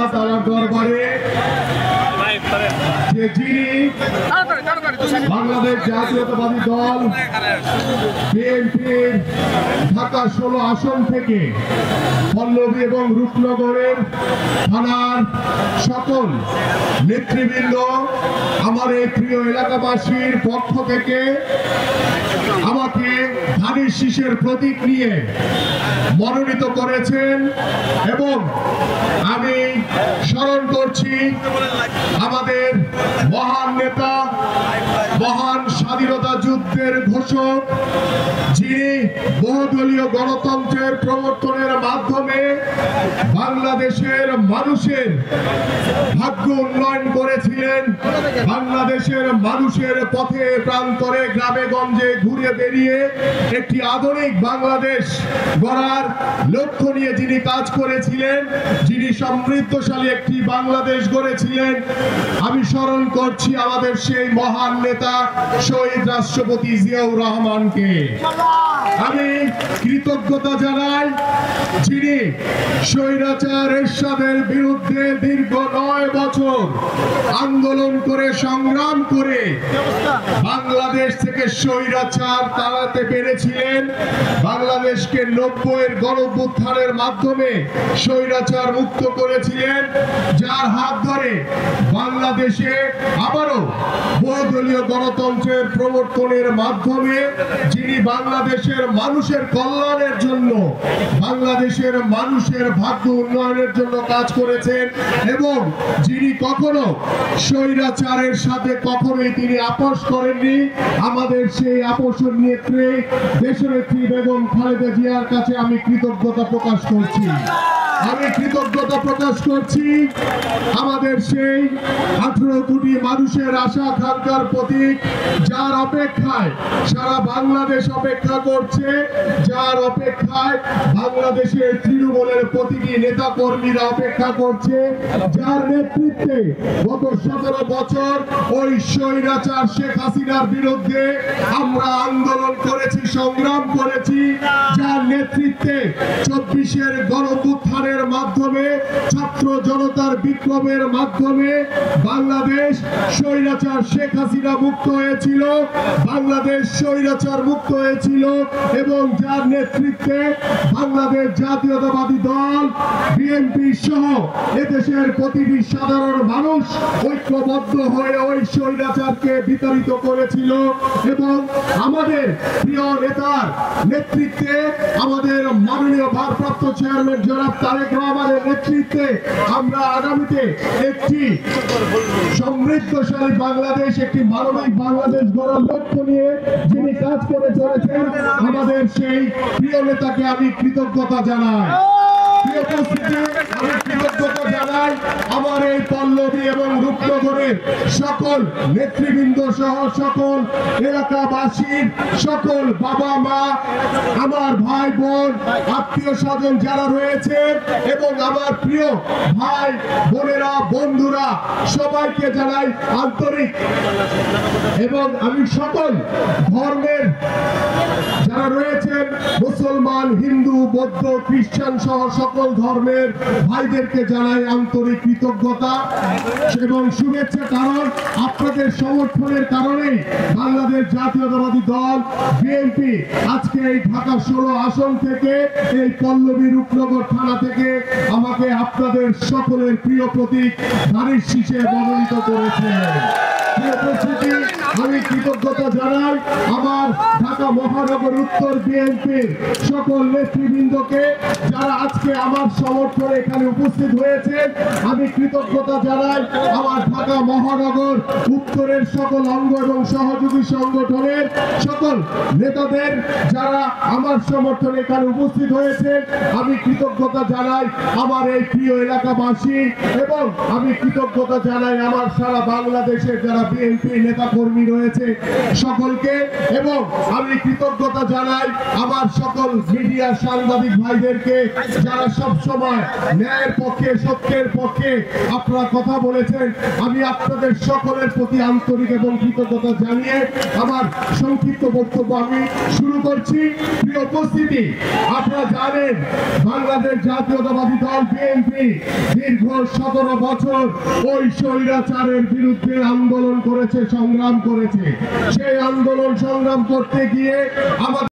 আল্লাহ তাআলার দরবারে যে যিনি বাংলাদেশ জাতীয়তাবাদী দল বিএনপির ঢাকা 16 আসন থেকে পল্লবী এবং রূপনগরের থানার সকল নেতৃবৃন্দ আমার এই প্রিয় এলাকাবাসীর পক্ষ থেকে আমাকে ধানের শীষের প্রতীক নিয়ে মনোনীত করেছেন এবং আমি স্মরণ করছি আমাদের মহান নেতা, মহান স্বাধীনতা যুদ্ধের ঘোষক, যিনি বহুদলীয় গণতন্ত্রের প্রবর্তনের মাধ্যমে বাংলাদেশের মানুষের ভাগ্য উন্নয়ন করেছিলেন, বাংলাদেশের মানুষের পথে প্রান্তরে গ্রামে গঞ্জে ঘুরে বেরিয়ে একটি আধুনিক বাংলাদেশ গড়ার লক্ষ্য নিয়ে যিনি কাজ করেছিলেন, যিনি সমৃদ্ধশালী একটি বাংলাদেশ গড়েছিলেন। আমি স্মরণ করছি আমাদের সেই মহান নেতা শহীদ রাষ্ট্রপতি জিয়াউর রহমানকে। আমি কৃতজ্ঞতা জানাই যিনি স্বৈরাচার এরশাদের বিরুদ্ধে দীর্ঘ 9 বছর আন্দোলন করে সংগ্রাম করে বাংলাদেশ থেকে স্বৈরাচার তাড়াতে পেরেছিলেন, বাংলাদেশকে 90-এর গণঅভ্যুত্থানের মাধ্যমে স্বৈরাচার মুক্ত করেছিলেন, যার হাত ধরে বাংলাদেশে আবারও বহুদলীয় গণতন্ত্রের প্রবর্তনের মাধ্যমে যিনি বাংলাদেশের মানুষের কল্যাণের জন্য, বাংলাদেশের মানুষের ভাগ্য উন্নয়নের জন্য কাজ করেছেন এবং যিনি কখনো স্বৈরাচারের সাথে কখনোই তিনি আপোষ করেননি। আমাদের সেই আপোষের নেত্রী দেশনেত্রী বেগম খালেদা জিয়ার কাছে আমি কৃতজ্ঞতা প্রকাশ করছি। আমি কৃতজ্ঞতা প্রকাশ করছি আমাদের সেই 18 কোটি মানুষের আশা আকাঙ্ক্ষার প্রতীক, যার অপেক্ষায় সারা বাংলাদেশ অপেক্ষা করছে, যার অপেক্ষায় বাংলাদেশের তৃণমূলের প্রতিটি নেতা কর্মীরা অপেক্ষা করছে, যার নেতৃত্বে গত 17 বছর ওই স্বৈরাচার শেখ হাসিনার বিরুদ্ধে আমরা আন্দোলন করেছি, সংগ্রাম করেছি, যার নেতৃত্বে 24-এর গণঅভ্যুত্থানের মাধ্যমে, ছাত্র জনতার বিপ্লবের মাধ্যমে বাংলাদেশ স্বৈরাচার শেখ হাসিনা মুক্ত হয়েছিল, বাংলাদেশ স্বৈরাচার মুক্ত হয়েছিল এবং যার নেতৃত্বে বাংলাদেশ জাতীয়তাবাদী দল বিএনপি সহ এদেশের প্রতিটি সাধারণ মানুষ ঐক্যবদ্ধ হয়ে ওই স্বৈরাচারকে বিতাড়িত করেছিল এবং আমাদের প্রিয় নেতার নেতৃত্বে, আমাদের মাননীয় ভারপ্রাপ্ত চেয়ারম্যান জনাব তারেক রহমানের নেতৃত্বে আমরা আগামীতে একটি সমৃদ্ধশালী বাংলাদেশ, একটি মানবিক বাংলাদেশ গড়ার লক্ষ্য নিয়ে যিনি কাজ করে চলেছেন, আমাদের সেই প্রিয় নেতাকে আমি কৃতজ্ঞতা জানাই। আমি কৃতজ্ঞতা জানাই আমার এই পল্লবী এবং রূপনগরের সকল নেতৃবৃন্দ সহ সকল এলাকাবাসীর, সকল বাবা মা, আমার ভাই বোন, আত্মীয় স্বজন যারা রয়েছে এবং আমার প্রিয় ভাই বোনেরা, বন্ধুরা, সবাইকে জানাই আন্তরিক। এবং আমি সকল ধর্মের যারা রয়েছেন, মুসলমান, হিন্দু, বৌদ্ধ, খ্রিস্টান সহ সকল ধর্মের ভাইদেরকে জানাই আন্তরিক কৃতজ্ঞতা এবং শুভেচ্ছা। কারণ আপনাদের সমর্থনের কারণেই বাংলাদেশ জাতীয়তাবাদী দল বিএনপি আজকে এই ঢাকা 16 আসন থেকে, এই পল্লবী রূপনগর থানা থেকে আমাকে আপনাদের সকলের প্রিয় প্রতীক ধানের শীষে মনোনীত করেছে। আমি কৃতজ্ঞতা জানাই আমার ঢাকা মহানগর উত্তর বিএনপির সকল নেতৃবৃন্দকে যারা আজকে আমার সমর্থনে এখানে উপস্থিত হয়েছেন। আমি কৃতজ্ঞতা জানাই আমার ঢাকা মহানগর উত্তরের সকল অঙ্গ এবং সহযোগী সংগঠনের সকল নেতাদের যারা আমার সমর্থনে এখানে উপস্থিত হয়েছে। আমি কৃতজ্ঞতা জানাই আমার এই প্রিয় এলাকাবাসী এবং আমি কৃতজ্ঞতা জানাই আমার সারা বাংলাদেশের যারা বিএনপি নেতা কর্মী রয়েছে সকলকে, এবং আমি কৃতজ্ঞতা জানাই আমার সকল মিডিয়া সাংবাদিক ভাইদেরকে যারা সব সময় ন্যায়ের পক্ষে সত্যের পক্ষে আপনারা কথা বলেছেন। আমি আপনাদের সকলের প্রতি আন্তরিক এবং কৃতজ্ঞতা জানিয়ে আমার সংক্ষিপ্ত বক্তব্য আমি শুরু করছি। প্রিয় উপস্থিতি, আপনারা জানেন বাংলাদেশ জাতীয়তাবাদী দল বিএনপি দীর্ঘ 17 বছর ওই স্বৈরাচারের বিরুদ্ধে আন্দোলন করেছে, সংগ্রাম করেছে। সেই আন্দোলন সংগ্রাম করতে গিয়ে আমাদের